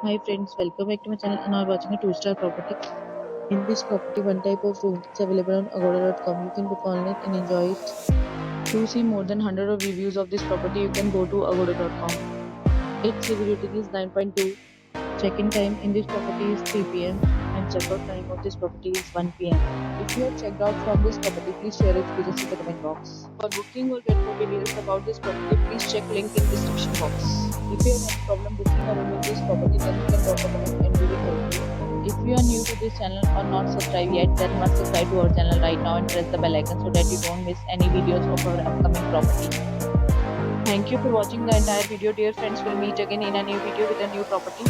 Hi friends, welcome back to my channel and now watching a 2-star property. In this property, one type of room is available on agoda.com. You can book online and enjoy it. To see more than 100 of reviews of this property, you can go to agoda.com. Its review rating is 9.2. Check-in time in this property is 3 p.m. and check-out time of this property is 1 p.m. If you have checked out from this property, please share your experience in the comment box. For booking or get more details about this property, please check link in description box. If you have any problem booking a room in this property, then you can drop a comment and we will help you. If you are new to this channel or not subscribed yet, then must subscribe to our channel right now and press the bell icon so that you don't miss any videos of our upcoming property. Thank you for watching the entire video. Dear friends, we'll meet again in a new video with a new property.